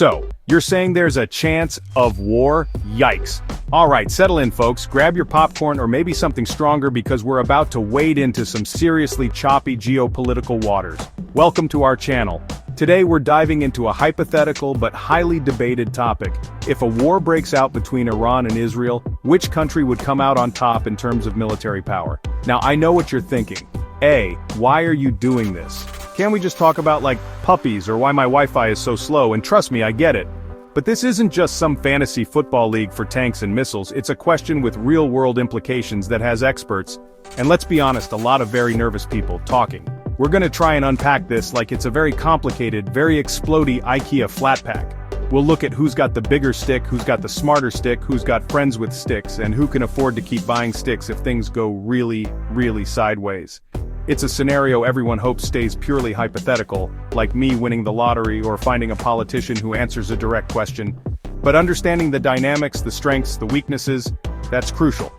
So, you're saying there's a chance of war? Yikes. Alright, settle in folks, grab your popcorn or maybe something stronger because we're about to wade into some seriously choppy geopolitical waters. Welcome to our channel. Today we're diving into a hypothetical but highly debated topic. If a war breaks out between Iran and Israel, which country would come out on top in terms of military power? Now I know what you're thinking. A, why are you doing this? Can't we just talk about like puppies or why my Wi-Fi is so slow? And trust me, I get it. But this isn't just some fantasy football league for tanks and missiles, it's a question with real-world implications that has experts, and let's be honest, a lot of very nervous people talking. We're gonna try and unpack this like it's a very complicated, very explodey IKEA flat pack. We'll look at who's got the bigger stick, who's got the smarter stick, who's got friends with sticks, and who can afford to keep buying sticks if things go really, really sideways. It's a scenario everyone hopes stays purely hypothetical, like me winning the lottery or finding a politician who answers a direct question. But understanding the dynamics, the strengths, the weaknesses, that's crucial.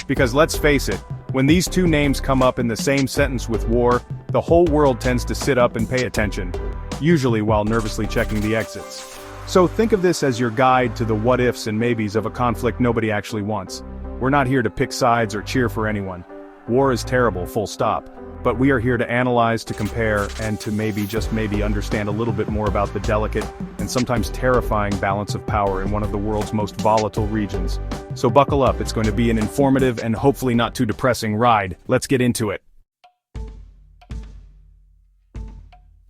Because let's face it, when these two names come up in the same sentence with war, the whole world tends to sit up and pay attention, usually while nervously checking the exits. So think of this as your guide to the what-ifs and maybes of a conflict nobody actually wants. We're not here to pick sides or cheer for anyone. War is terrible, full stop. But we are here to analyze, to compare, and to maybe, just maybe, understand a little bit more about the delicate and sometimes terrifying balance of power in one of the world's most volatile regions. So buckle up, it's going to be an informative and hopefully not too depressing ride. Let's get into it.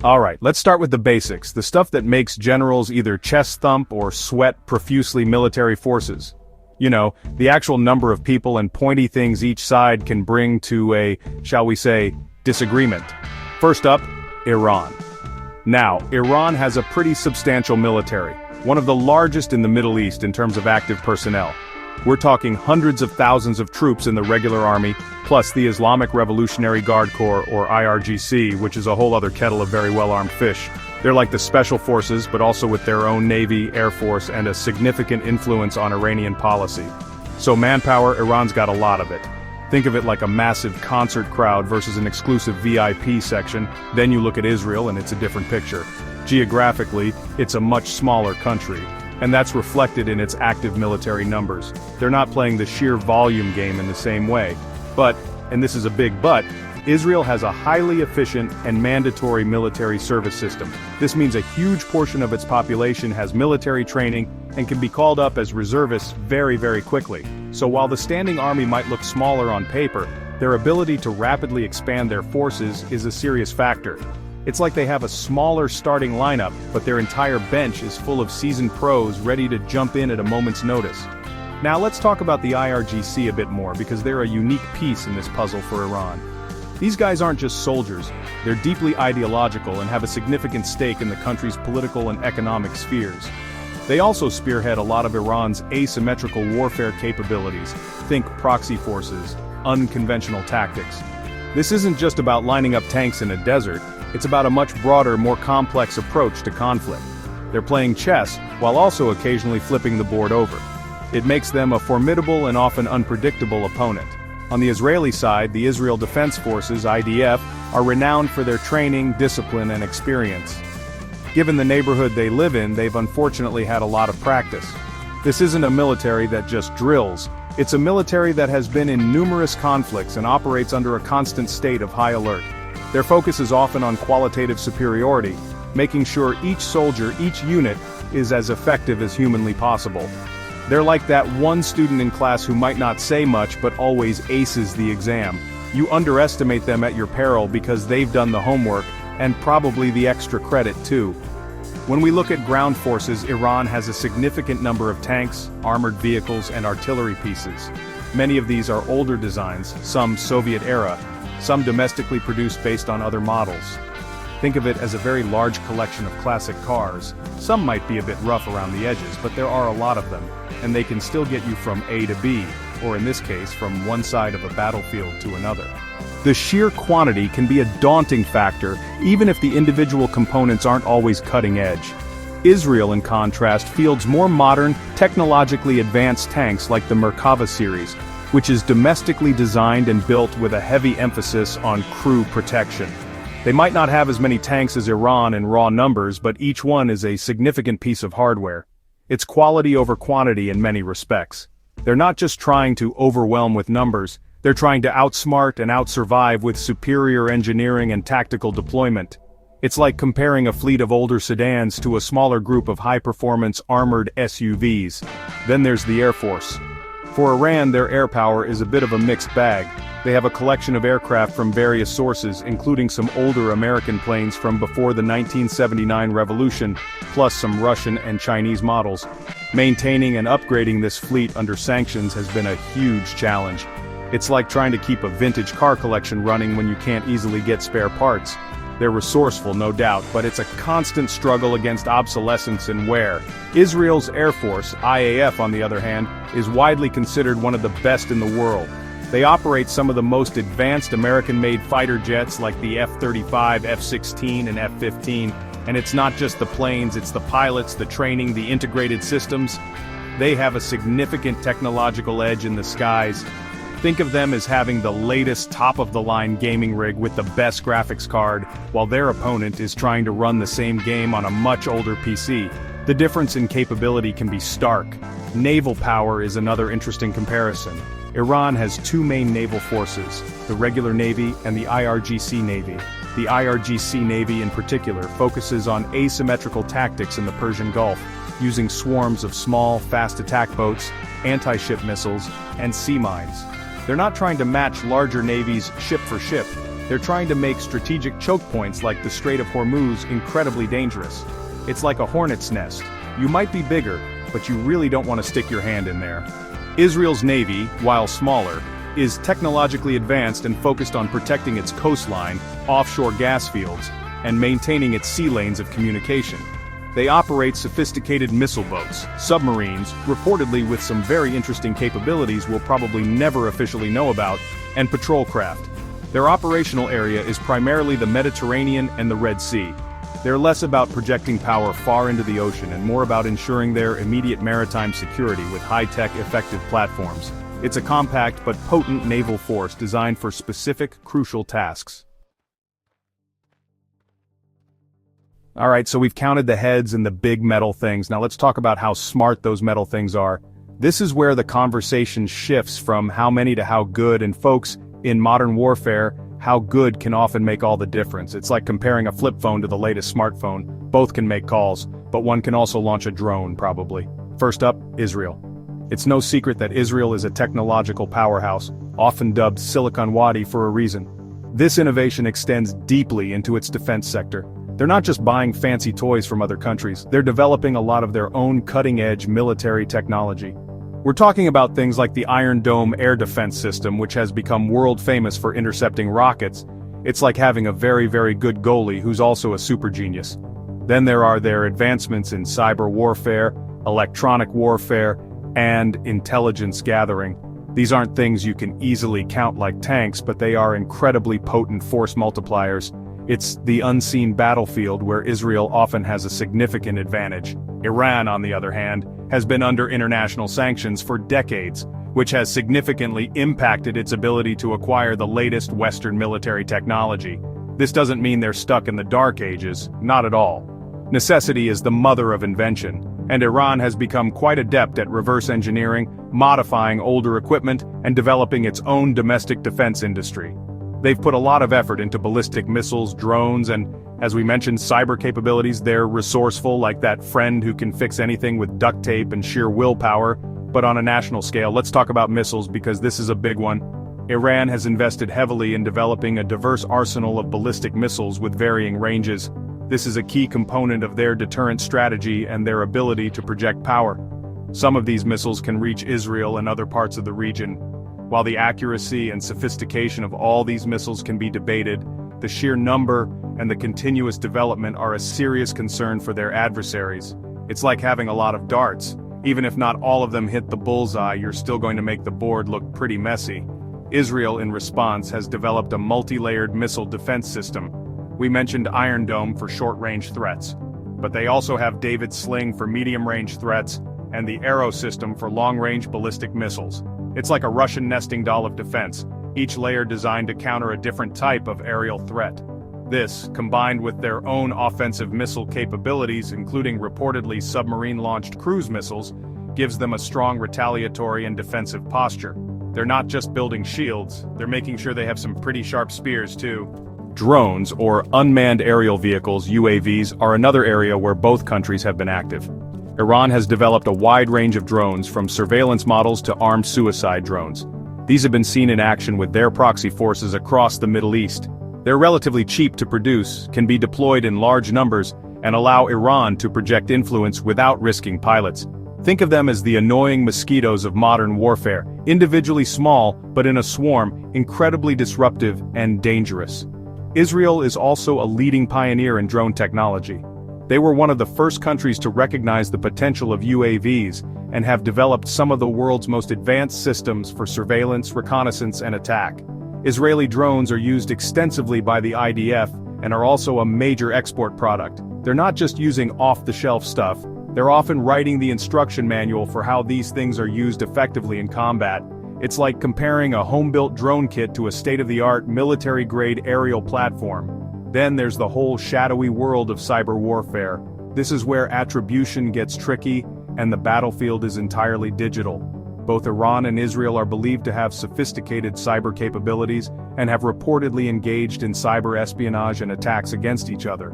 Alright, let's start with the basics, the stuff that makes generals either chest thump or sweat profusely military forces. You know, the actual number of people and pointy things each side can bring to a, shall we say, disagreement. First up, Iran. Now, Iran has a pretty substantial military, one of the largest in the Middle East in terms of active personnel. We're talking hundreds of thousands of troops in the regular army, plus the Islamic Revolutionary Guard Corps, or IRGC, which is a whole other kettle of very well-armed fish. They're like the special forces, but also with their own navy, air force, and a significant influence on Iranian policy. So manpower, Iran's got a lot of it. Think of it like a massive concert crowd versus an exclusive VIP section. Then you look at Israel and it's a different picture. Geographically, it's a much smaller country. And that's reflected in its active military numbers. They're not playing the sheer volume game in the same way. But, and this is a big but, Israel has a highly efficient and mandatory military service system. This means a huge portion of its population has military training and can be called up as reservists very, very quickly. So while the standing army might look smaller on paper, their ability to rapidly expand their forces is a serious factor. It's like they have a smaller starting lineup, but their entire bench is full of seasoned pros ready to jump in at a moment's notice. Now let's talk about the IRGC a bit more because they're a unique piece in this puzzle for Iran. These guys aren't just soldiers, they're deeply ideological and have a significant stake in the country's political and economic spheres. They also spearhead a lot of Iran's asymmetrical warfare capabilities, think proxy forces, unconventional tactics. This isn't just about lining up tanks in a desert, it's about a much broader, more complex approach to conflict. They're playing chess, while also occasionally flipping the board over. It makes them a formidable and often unpredictable opponent. On the Israeli side, the Israel Defense Forces, IDF, are renowned for their training, discipline, and experience. Given the neighborhood they live in, they've unfortunately had a lot of practice. This isn't a military that just drills, it's a military that has been in numerous conflicts and operates under a constant state of high alert. Their focus is often on qualitative superiority, making sure each soldier, each unit, is as effective as humanly possible. They're like that one student in class who might not say much but always aces the exam. You underestimate them at your peril because they've done the homework, and probably the extra credit too. When we look at ground forces, Iran has a significant number of tanks, armored vehicles, and artillery pieces. Many of these are older designs, some Soviet era, some domestically produced based on other models. Think of it as a very large collection of classic cars. Some might be a bit rough around the edges, but there are a lot of them, and they can still get you from A to B, or in this case, from one side of a battlefield to another. The sheer quantity can be a daunting factor, even if the individual components aren't always cutting edge. Israel, in contrast, fields more modern, technologically advanced tanks like the Merkava series, which is domestically designed and built with a heavy emphasis on crew protection. They might not have as many tanks as Iran in raw numbers, but each one is a significant piece of hardware. It's quality over quantity in many respects. They're not just trying to overwhelm with numbers, they're trying to outsmart and outsurvive with superior engineering and tactical deployment. It's like comparing a fleet of older sedans to a smaller group of high-performance armored SUVs. Then there's the Air Force. For Iran, their air power is a bit of a mixed bag. They have a collection of aircraft from various sources, including some older American planes from before the 1979 revolution, plus some Russian and Chinese models. Maintaining and upgrading this fleet under sanctions has been a huge challenge. It's like trying to keep a vintage car collection running when you can't easily get spare parts. They're resourceful, no doubt, but it's a constant struggle against obsolescence and wear. Israel's Air Force, IAF on the other hand, is widely considered one of the best in the world. They operate some of the most advanced American-made fighter jets like the F-35, F-16, and F-15, and it's not just the planes, it's the pilots, the training, the integrated systems. They have a significant technological edge in the skies. Think of them as having the latest top-of-the-line gaming rig with the best graphics card, while their opponent is trying to run the same game on a much older PC. The difference in capability can be stark. Naval power is another interesting comparison. Iran has two main naval forces, the regular Navy and the IRGC Navy. The IRGC Navy in particular focuses on asymmetrical tactics in the Persian Gulf, using swarms of small, fast attack boats, anti-ship missiles, and sea mines. They're not trying to match larger navies ship for ship. They're trying to make strategic choke points like the Strait of Hormuz incredibly dangerous. It's like a hornet's nest. You might be bigger, but you really don't want to stick your hand in there. Israel's navy, while smaller, is technologically advanced and focused on protecting its coastline, offshore gas fields, and maintaining its sea lanes of communication. They operate sophisticated missile boats, submarines, reportedly with some very interesting capabilities we'll probably never officially know about, and patrol craft. Their operational area is primarily the Mediterranean and the Red Sea. They're less about projecting power far into the ocean and more about ensuring their immediate maritime security with high-tech, effective platforms. It's a compact but potent naval force designed for specific, crucial tasks. Alright, so we've counted the heads and the big metal things. Now let's talk about how smart those metal things are. This is where the conversation shifts from how many to how good, and folks, in modern warfare, how good can often make all the difference. It's like comparing a flip phone to the latest smartphone. Both can make calls, but one can also launch a drone, probably. First up, Israel. It's no secret that Israel is a technological powerhouse, often dubbed Silicon Wadi for a reason. This innovation extends deeply into its defense sector. They're not just buying fancy toys from other countries, they're developing a lot of their own cutting-edge military technology. We're talking about things like the Iron Dome air defense system, which has become world famous for intercepting rockets. It's like having a very, very good goalie who's also a super genius. Then there are their advancements in cyber warfare, electronic warfare, and intelligence gathering. These aren't things you can easily count like tanks, but they are incredibly potent force multipliers. It's the unseen battlefield where Israel often has a significant advantage. Iran, on the other hand, has been under international sanctions for decades, which has significantly impacted its ability to acquire the latest Western military technology. This doesn't mean they're stuck in the dark ages, not at all. Necessity is the mother of invention, and Iran has become quite adept at reverse engineering, modifying older equipment, and developing its own domestic defense industry. They've put a lot of effort into ballistic missiles, drones, and, as we mentioned, cyber capabilities. They're resourceful, like that friend who can fix anything with duct tape and sheer willpower. But on a national scale, let's talk about missiles because this is a big one. Iran has invested heavily in developing a diverse arsenal of ballistic missiles with varying ranges. This is a key component of their deterrent strategy and their ability to project power. Some of these missiles can reach Israel and other parts of the region. While the accuracy and sophistication of all these missiles can be debated, the sheer number and the continuous development are a serious concern for their adversaries. It's like having a lot of darts. Even if not all of them hit the bullseye, you're still going to make the board look pretty messy. Israel, in response, has developed a multi-layered missile defense system. We mentioned Iron Dome for short-range threats, but they also have David's Sling for medium-range threats and the Arrow system for long-range ballistic missiles. It's like a Russian nesting doll of defense, each layer designed to counter a different type of aerial threat. This, combined with their own offensive missile capabilities, including reportedly submarine-launched cruise missiles, gives them a strong retaliatory and defensive posture. They're not just building shields, they're making sure they have some pretty sharp spears too. Drones, or unmanned aerial vehicles, UAVs, are another area where both countries have been active. Iran has developed a wide range of drones, from surveillance models to armed suicide drones. These have been seen in action with their proxy forces across the Middle East. They're relatively cheap to produce, can be deployed in large numbers, and allow Iran to project influence without risking pilots. Think of them as the annoying mosquitoes of modern warfare, individually small, but in a swarm, incredibly disruptive and dangerous. Israel is also a leading pioneer in drone technology. They were one of the first countries to recognize the potential of UAVs, and have developed some of the world's most advanced systems for surveillance, reconnaissance, and attack. Israeli drones are used extensively by the IDF, and are also a major export product. They're not just using off-the-shelf stuff, they're often writing the instruction manual for how these things are used effectively in combat. It's like comparing a home-built drone kit to a state-of-the-art military-grade aerial platform. Then there's the whole shadowy world of cyber warfare. This is where attribution gets tricky, and the battlefield is entirely digital. Both Iran and Israel are believed to have sophisticated cyber capabilities, and have reportedly engaged in cyber espionage and attacks against each other.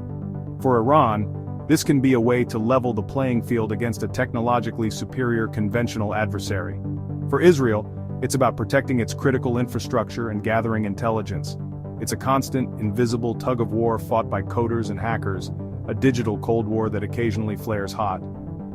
For Iran, this can be a way to level the playing field against a technologically superior conventional adversary. For Israel, it's about protecting its critical infrastructure and gathering intelligence. It's a constant, invisible tug-of-war fought by coders and hackers, a digital Cold War that occasionally flares hot.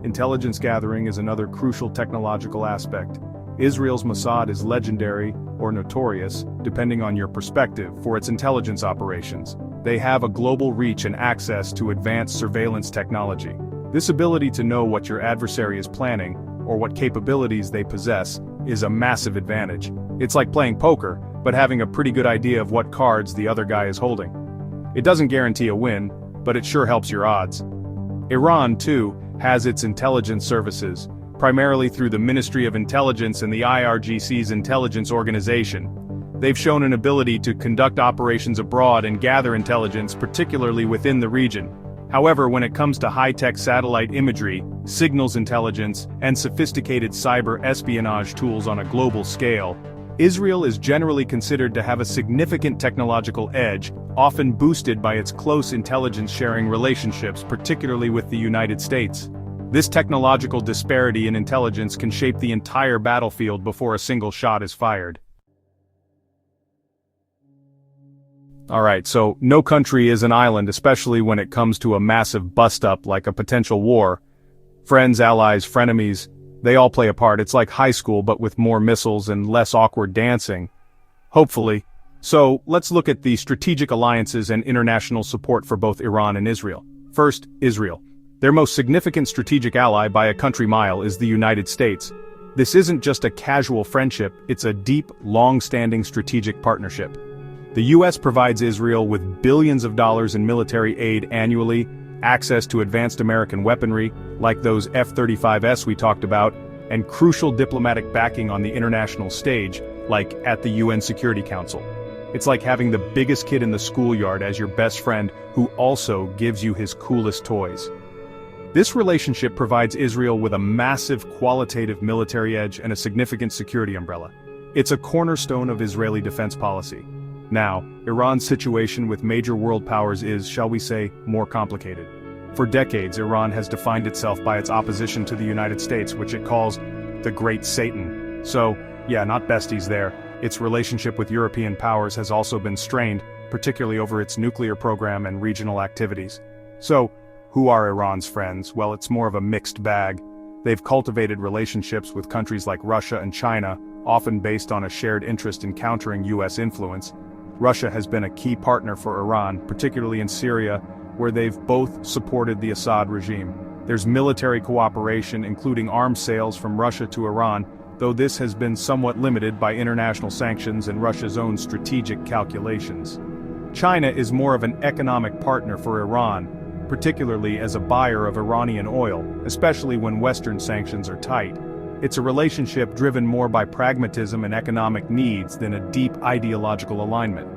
Intelligence gathering is another crucial technological aspect. Israel's Mossad is legendary, or notorious, depending on your perspective, for its intelligence operations. They have a global reach and access to advanced surveillance technology. This ability to know what your adversary is planning, or what capabilities they possess, is a massive advantage. It's like playing poker, but having a pretty good idea of what cards the other guy is holding. It doesn't guarantee a win, but it sure helps your odds. Iran, too, has its intelligence services, primarily through the Ministry of Intelligence and the IRGC's intelligence organization. They've shown an ability to conduct operations abroad and gather intelligence, particularly within the region. However, when it comes to high-tech satellite imagery, signals intelligence, and sophisticated cyber espionage tools on a global scale, Israel is generally considered to have a significant technological edge, often boosted by its close intelligence-sharing relationships, particularly with the United States. This technological disparity in intelligence can shape the entire battlefield before a single shot is fired. Alright, so no country is an island, especially when it comes to a massive bust-up like a potential war. Friends, allies, frenemies, they all play a part. It's like high school but with more missiles and less awkward dancing. Hopefully. So, let's look at the strategic alliances and international support for both Iran and Israel. First, Israel. Their most significant strategic ally by a country mile is the United States. This isn't just a casual friendship, it's a deep, long-standing strategic partnership. The US provides Israel with billions of dollars in military aid annually, access to advanced American weaponry, like those F-35s we talked about, and crucial diplomatic backing on the international stage, like at the UN Security Council. It's like having the biggest kid in the schoolyard as your best friend who also gives you his coolest toys. This relationship provides Israel with a massive qualitative military edge and a significant security umbrella. It's a cornerstone of Israeli defense policy. Now, Iran's situation with major world powers is, shall we say, more complicated. For decades, Iran has defined itself by its opposition to the United States, which it calls the Great Satan. So, yeah, not besties there. Its relationship with European powers has also been strained, particularly over its nuclear program and regional activities. So, who are Iran's friends? Well, it's more of a mixed bag. They've cultivated relationships with countries like Russia and China, often based on a shared interest in countering US influence. Russia has been a key partner for Iran, particularly in Syria, where they've both supported the Assad regime. There's military cooperation, including arms sales from Russia to Iran, though this has been somewhat limited by international sanctions and Russia's own strategic calculations. China is more of an economic partner for Iran, particularly as a buyer of Iranian oil, especially when Western sanctions are tight. It's a relationship driven more by pragmatism and economic needs than a deep ideological alignment.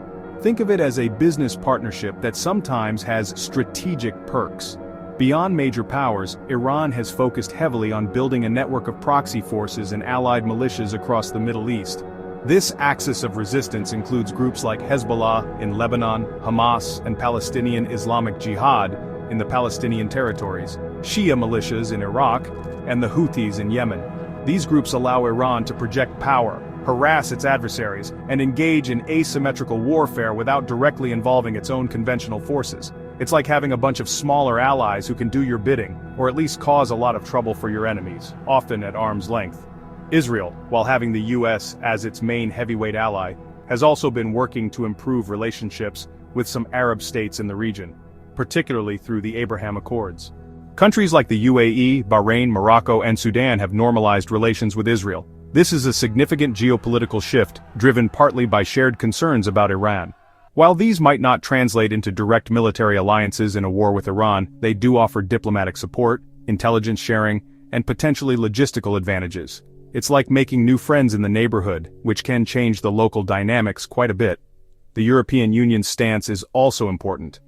Think of it as a business partnership that sometimes has strategic perks. Beyond major powers, Iran has focused heavily on building a network of proxy forces and allied militias across the Middle East. This axis of resistance includes groups like Hezbollah in Lebanon, Hamas and Palestinian Islamic Jihad in the Palestinian territories, Shia militias in Iraq, and the Houthis in Yemen. These groups allow Iran to project power, harass its adversaries, and engage in asymmetrical warfare without directly involving its own conventional forces. It's like having a bunch of smaller allies who can do your bidding, or at least cause a lot of trouble for your enemies, often at arm's length. Israel, while having the US as its main heavyweight ally, has also been working to improve relationships with some Arab states in the region, particularly through the Abraham Accords. Countries like the UAE, Bahrain, Morocco, and Sudan have normalized relations with Israel. This is a significant geopolitical shift, driven partly by shared concerns about Iran. While these might not translate into direct military alliances in a war with Iran, they do offer diplomatic support, intelligence sharing, and potentially logistical advantages. It's like making new friends in the neighborhood, which can change the local dynamics quite a bit. The European Union's stance is also important.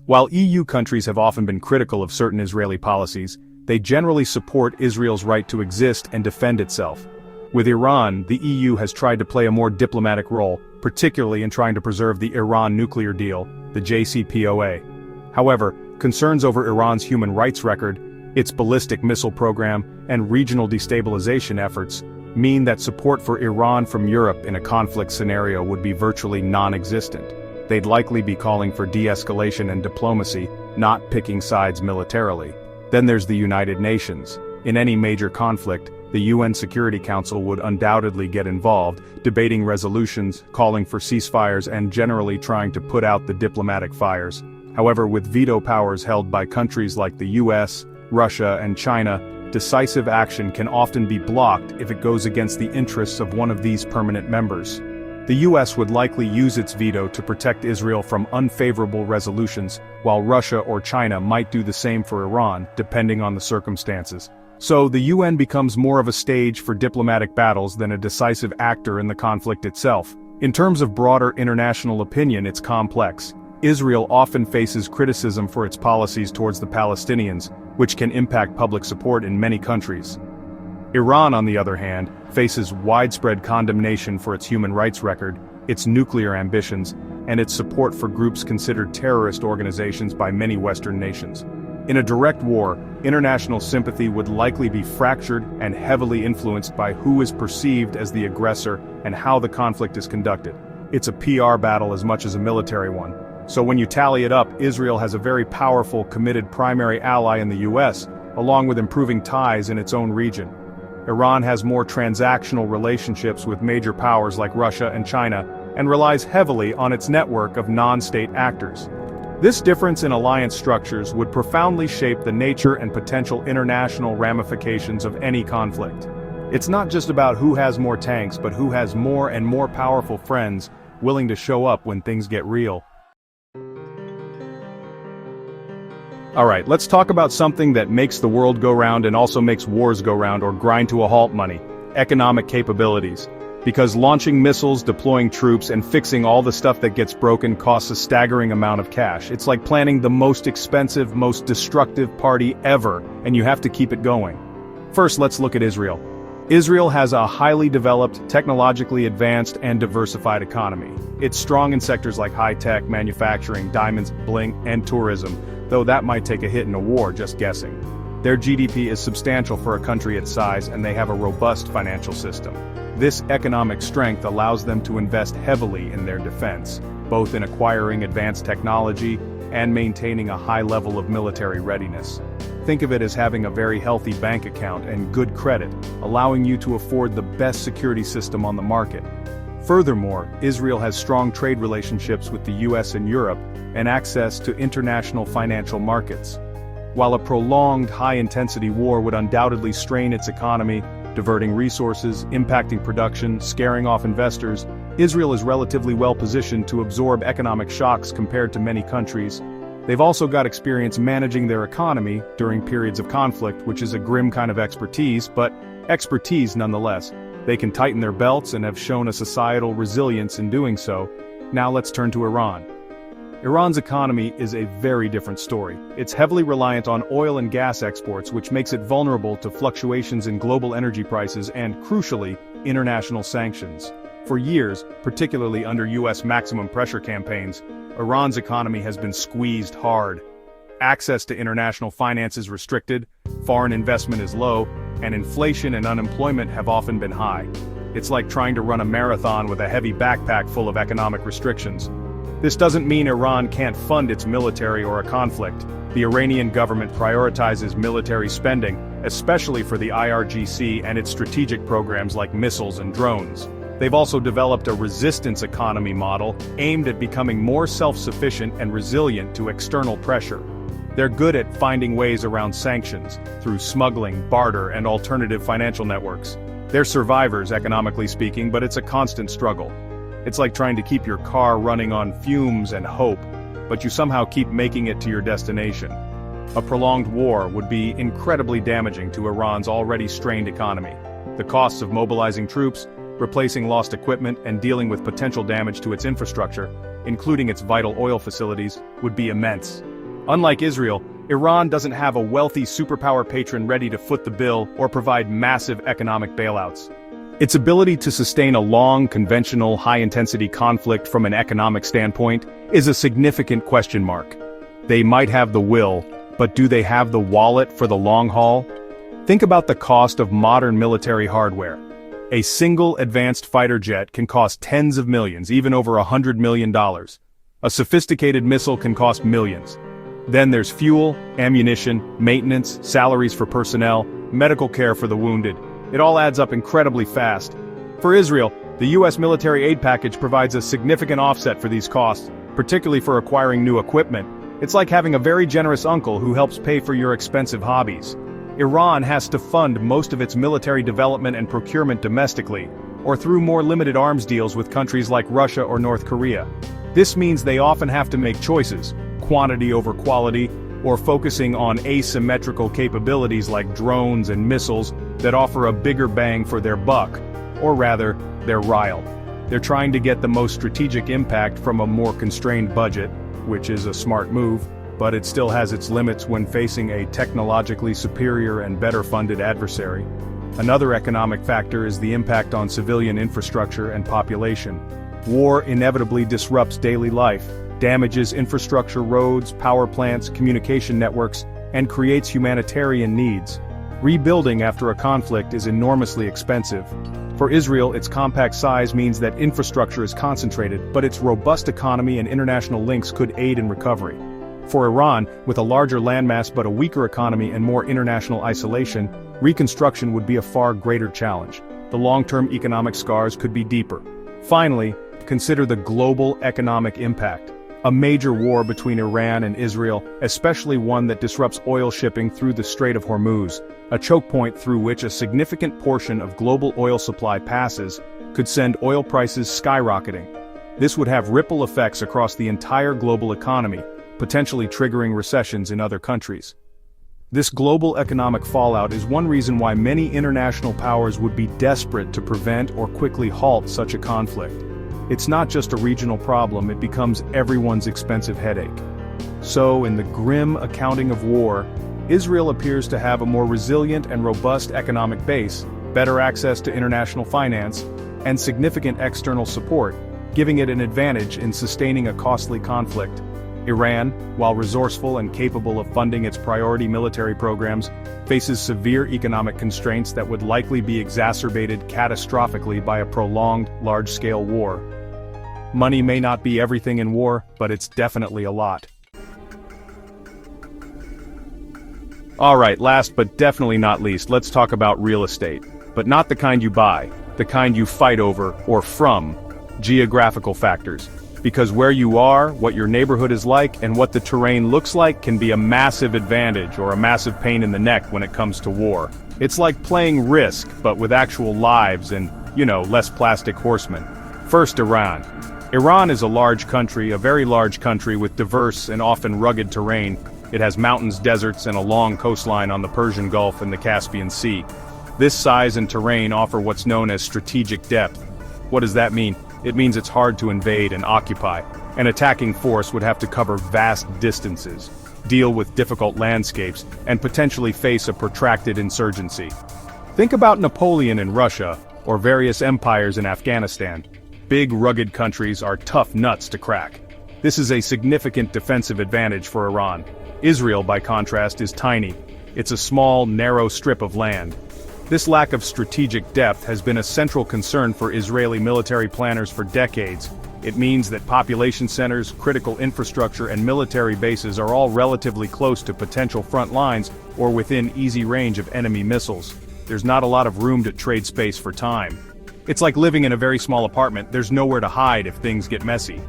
While EU countries have often been critical of certain Israeli policies, they generally support Israel's right to exist and defend itself. With Iran, the EU has tried to play a more diplomatic role, particularly in trying to preserve the Iran nuclear deal, the JCPOA. However, concerns over Iran's human rights record, its ballistic missile program, and regional destabilization efforts mean that support for Iran from Europe in a conflict scenario would be virtually non-existent. They'd likely be calling for de-escalation and diplomacy, not picking sides militarily. Then there's the United Nations. In any major conflict, the UN Security Council would undoubtedly get involved, debating resolutions, calling for ceasefires, and generally trying to put out the diplomatic fires. However, with veto powers held by countries like the US, Russia, and China, decisive action can often be blocked if it goes against the interests of one of these permanent members. The US would likely use its veto to protect Israel from unfavorable resolutions, while Russia or China might do the same for Iran, depending on the circumstances. So the UN becomes more of a stage for diplomatic battles than a decisive actor in the conflict itself. In terms of broader international opinion, it's complex. Israel often faces criticism for its policies towards the Palestinians, which can impact public support in many countries. Iran, on the other hand, faces widespread condemnation for its human rights record, its nuclear ambitions, and its support for groups considered terrorist organizations by many Western nations. In a direct war, international sympathy would likely be fractured and heavily influenced by who is perceived as the aggressor and how the conflict is conducted. It's a PR battle as much as a military one. So when you tally it up, Israel has a very powerful, committed primary ally in the US, along with improving ties in its own region. Iran has more transactional relationships with major powers like Russia and China, and relies heavily on its network of non-state actors. This difference in alliance structures would profoundly shape the nature and potential international ramifications of any conflict. It's not just about who has more tanks, but who has more and more powerful friends willing to show up when things get real. Alright, let's talk about something that makes the world go round and also makes wars go round or grind to a halt: money. Economic capabilities. Because launching missiles, deploying troops, and fixing all the stuff that gets broken costs a staggering amount of cash. It's like planning the most expensive, most destructive party ever, and you have to keep it going. First, let's look at Israel. Israel has a highly developed, technologically advanced, and diversified economy. It's strong in sectors like high-tech, manufacturing, diamonds, bling, and tourism, though that might take a hit in a war, just guessing. Their GDP is substantial for a country its size, and they have a robust financial system. This economic strength allows them to invest heavily in their defense, both in acquiring advanced technology and maintaining a high level of military readiness. Think of it as having a very healthy bank account and good credit, allowing you to afford the best security system on the market. Furthermore, Israel has strong trade relationships with the US and Europe, and access to international financial markets. While a prolonged, high-intensity war would undoubtedly strain its economy, diverting resources, impacting production, scaring off investors, Israel is relatively well positioned to absorb economic shocks compared to many countries. They've also got experience managing their economy during periods of conflict, which is a grim kind of expertise, but expertise nonetheless. They can tighten their belts and have shown a societal resilience in doing so. Now let's turn to Iran. Iran's economy is a very different story. It's heavily reliant on oil and gas exports, which makes it vulnerable to fluctuations in global energy prices and, crucially, international sanctions. For years, particularly under U.S. maximum pressure campaigns, Iran's economy has been squeezed hard. Access to international finance is restricted, foreign investment is low, and inflation and unemployment have often been high. It's like trying to run a marathon with a heavy backpack full of economic restrictions. This doesn't mean Iran can't fund its military or a conflict. The Iranian government prioritizes military spending, especially for the IRGC and its strategic programs like missiles and drones. They've also developed a resistance economy model aimed at becoming more self-sufficient and resilient to external pressure. They're good at finding ways around sanctions, through smuggling, barter, and alternative financial networks. They're survivors, economically speaking, but it's a constant struggle. It's like trying to keep your car running on fumes and hope, but you somehow keep making it to your destination. A prolonged war would be incredibly damaging to Iran's already strained economy. The costs of mobilizing troops, replacing lost equipment, and dealing with potential damage to its infrastructure, including its vital oil facilities, would be immense. Unlike Israel, Iran doesn't have a wealthy superpower patron ready to foot the bill or provide massive economic bailouts. Its ability to sustain a long, conventional, high-intensity conflict from an economic standpoint is a significant question mark. They might have the will, but do they have the wallet for the long haul? Think about the cost of modern military hardware. A single advanced fighter jet can cost tens of millions, even over $100 million. A sophisticated missile can cost millions. Then there's fuel, ammunition, maintenance, salaries for personnel, medical care for the wounded. It all adds up incredibly fast. For Israel, the U.S. military aid package provides a significant offset for these costs, particularly for acquiring new equipment. It's like having a very generous uncle who helps pay for your expensive hobbies. Iran has to fund most of its military development and procurement domestically, or through more limited arms deals with countries like Russia or North Korea. This means they often have to make choices, quantity over quality, or focusing on asymmetrical capabilities like drones and missiles that offer a bigger bang for their buck, or rather, they're riled. They're trying to get the most strategic impact from a more constrained budget, which is a smart move, but it still has its limits when facing a technologically superior and better funded adversary. Another economic factor is the impact on civilian infrastructure and population. War inevitably disrupts daily life, damages infrastructure, roads, power plants, communication networks, and creates humanitarian needs. Rebuilding after a conflict is enormously expensive. For Israel, its compact size means that infrastructure is concentrated, but its robust economy and international links could aid in recovery. For Iran, with a larger landmass but a weaker economy and more international isolation, reconstruction would be a far greater challenge. The long-term economic scars could be deeper. Finally, consider the global economic impact. A major war between Iran and Israel, especially one that disrupts oil shipping through the Strait of Hormuz, a choke point through which a significant portion of global oil supply passes, could send oil prices skyrocketing. This would have ripple effects across the entire global economy, potentially triggering recessions in other countries. This global economic fallout is one reason why many international powers would be desperate to prevent or quickly halt such a conflict. It's not just a regional problem, it becomes everyone's expensive headache. So, in the grim accounting of war, Israel appears to have a more resilient and robust economic base, better access to international finance, and significant external support, giving it an advantage in sustaining a costly conflict. Iran, while resourceful and capable of funding its priority military programs, faces severe economic constraints that would likely be exacerbated catastrophically by a prolonged, large-scale war. Money may not be everything in war, but it's definitely a lot. Alright, last but definitely not least, let's talk about real estate. But not the kind you buy, the kind you fight over, or from, geographical factors. Because where you are, what your neighborhood is like, and what the terrain looks like can be a massive advantage or a massive pain in the neck when it comes to war. It's like playing Risk, but with actual lives and, less plastic horsemen. First, Iran. Iran is a large country, a very large country with diverse and often rugged terrain. It has mountains, deserts, and a long coastline on the Persian Gulf and the Caspian Sea. This size and terrain offer what's known as strategic depth. What does that mean? It means it's hard to invade and occupy. An attacking force would have to cover vast distances, deal with difficult landscapes, and potentially face a protracted insurgency. Think about Napoleon in Russia, or various empires in Afghanistan. Big, rugged countries are tough nuts to crack. This is a significant defensive advantage for Iran. Israel, by contrast, is tiny. It's a small, narrow strip of land. This lack of strategic depth has been a central concern for Israeli military planners for decades. It means that population centers, critical infrastructure, and military bases are all relatively close to potential front lines or within easy range of enemy missiles. There's not a lot of room to trade space for time. It's like living in a very small apartment. There's nowhere to hide if things get messy.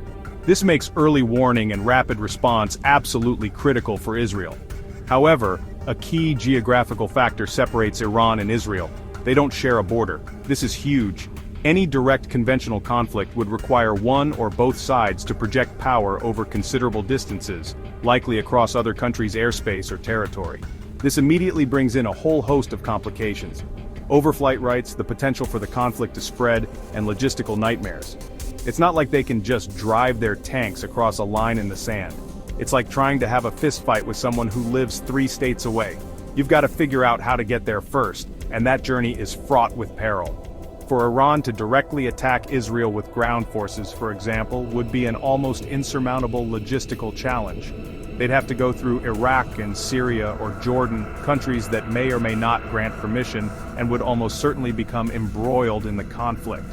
This makes early warning and rapid response absolutely critical for Israel. However, a key geographical factor separates Iran and Israel. They don't share a border. This is huge. Any direct conventional conflict would require one or both sides to project power over considerable distances, likely across other countries' airspace or territory. This immediately brings in a whole host of complications. Overflight rights, the potential for the conflict to spread, and logistical nightmares. It's not like they can just drive their tanks across a line in the sand. It's like trying to have a fistfight with someone who lives 3 states away. You've got to figure out how to get there first, and that journey is fraught with peril. For Iran to directly attack Israel with ground forces, for example, would be an almost insurmountable logistical challenge. They'd have to go through Iraq and Syria or Jordan, countries that may or may not grant permission, and would almost certainly become embroiled in the conflict.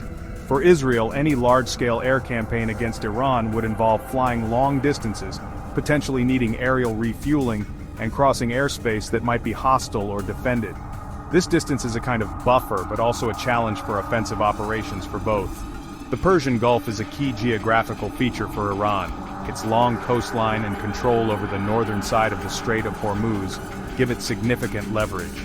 For Israel, any large-scale air campaign against Iran would involve flying long distances, potentially needing aerial refueling, and crossing airspace that might be hostile or defended. This distance is a kind of buffer, but also a challenge for offensive operations for both. The Persian Gulf is a key geographical feature for Iran. Its long coastline and control over the northern side of the Strait of Hormuz give it significant leverage.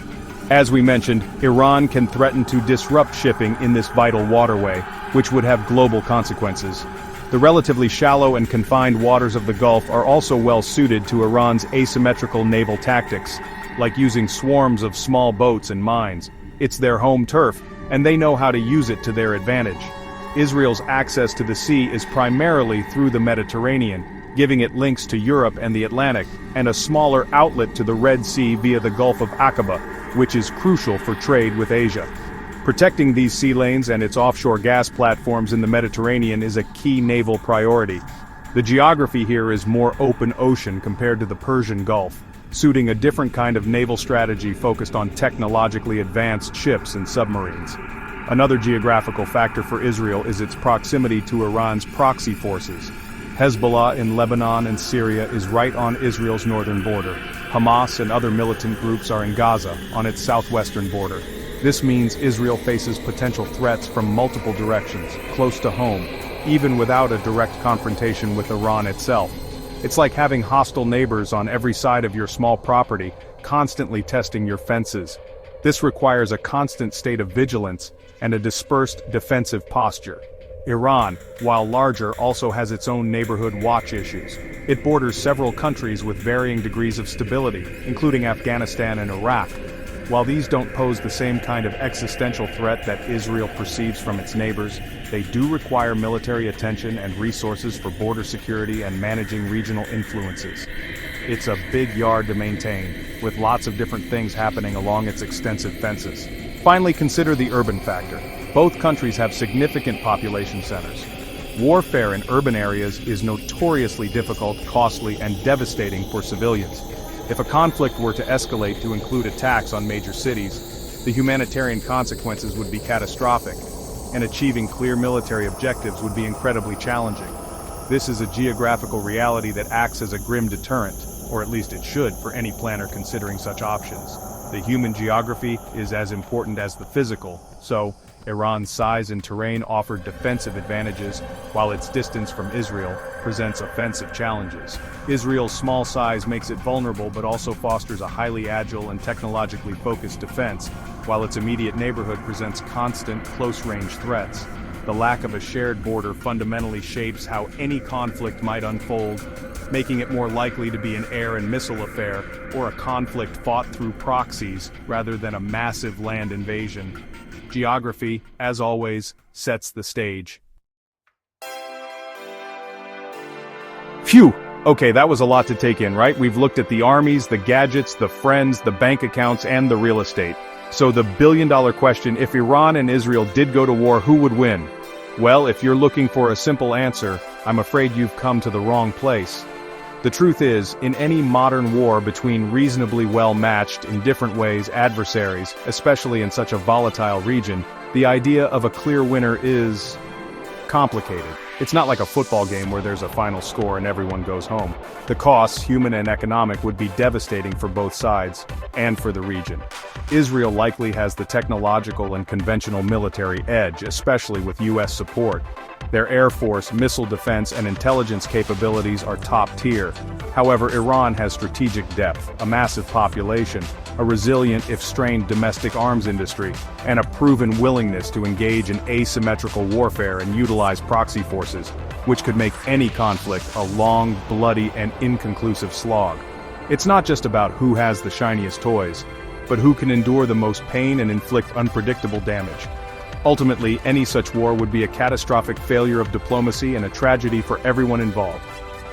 As we mentioned, Iran can threaten to disrupt shipping in this vital waterway, which would have global consequences. The relatively shallow and confined waters of the Gulf are also well suited to Iran's asymmetrical naval tactics, like using swarms of small boats and mines. It's their home turf, and they know how to use it to their advantage. Israel's access to the sea is primarily through the Mediterranean, giving it links to Europe and the Atlantic, and a smaller outlet to the Red Sea via the Gulf of Aqaba, which is crucial for trade with Asia. Protecting these sea lanes and its offshore gas platforms in the Mediterranean is a key naval priority. The geography here is more open ocean compared to the Persian Gulf, suiting a different kind of naval strategy focused on technologically advanced ships and submarines. Another geographical factor for Israel is its proximity to Iran's proxy forces. Hezbollah in Lebanon and Syria is right on Israel's northern border. Hamas and other militant groups are in Gaza, on its southwestern border. This means Israel faces potential threats from multiple directions, close to home, even without a direct confrontation with Iran itself. It's like having hostile neighbors on every side of your small property, constantly testing your fences. This requires a constant state of vigilance and a dispersed defensive posture. Iran, while larger, also has its own neighborhood watch issues. It borders several countries with varying degrees of stability, including Afghanistan and Iraq. While these don't pose the same kind of existential threat that Israel perceives from its neighbors, they do require military attention and resources for border security and managing regional influences. It's a big yard to maintain, with lots of different things happening along its extensive fences. Finally, consider the urban factor. Both countries have significant population centers. Warfare in urban areas is notoriously difficult, costly, and devastating for civilians. If a conflict were to escalate to include attacks on major cities, the humanitarian consequences would be catastrophic, and achieving clear military objectives would be incredibly challenging. This is a geographical reality that acts as a grim deterrent, or at least it should for any planner considering such options. The human geography is as important as the physical, so Iran's size and terrain offer defensive advantages, while its distance from Israel presents offensive challenges. Israel's small size makes it vulnerable but also fosters a highly agile and technologically focused defense, while its immediate neighborhood presents constant, close-range threats. The lack of a shared border fundamentally shapes how any conflict might unfold, making it more likely to be an air and missile affair, or a conflict fought through proxies rather than a massive land invasion. Geography, as always, sets the stage. Phew! Okay, that was a lot to take in, right? We've looked at the armies, the gadgets, the friends, the bank accounts, and the real estate. So the billion-dollar question, if Iran and Israel did go to war, who would win? Well, if you're looking for a simple answer, I'm afraid you've come to the wrong place. The truth is, in any modern war between reasonably well-matched, in different ways, adversaries, especially in such a volatile region, the idea of a clear winner is complicated. It's not like a football game where there's a final score and everyone goes home. The costs, human and economic, would be devastating for both sides, and for the region. Israel likely has the technological and conventional military edge, especially with US support. Their air force, missile defense, and intelligence capabilities are top tier. However, Iran has strategic depth, a massive population, a resilient if strained domestic arms industry, and a proven willingness to engage in asymmetrical warfare and utilize proxy forces, which could make any conflict a long, bloody, and inconclusive slog. It's not just about who has the shiniest toys, but who can endure the most pain and inflict unpredictable damage. Ultimately, any such war would be a catastrophic failure of diplomacy and a tragedy for everyone involved.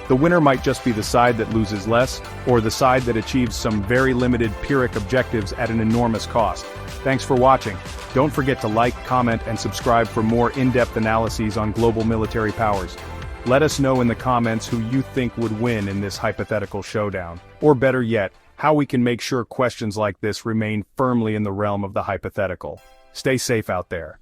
The winner might just be the side that loses less, or the side that achieves some very limited Pyrrhic objectives at an enormous cost. Thanks for watching. Don't forget to like, comment, and subscribe for more in-depth analyses on global military powers. Let us know in the comments who you think would win in this hypothetical showdown. Or better yet, how we can make sure questions like this remain firmly in the realm of the hypothetical. Stay safe out there.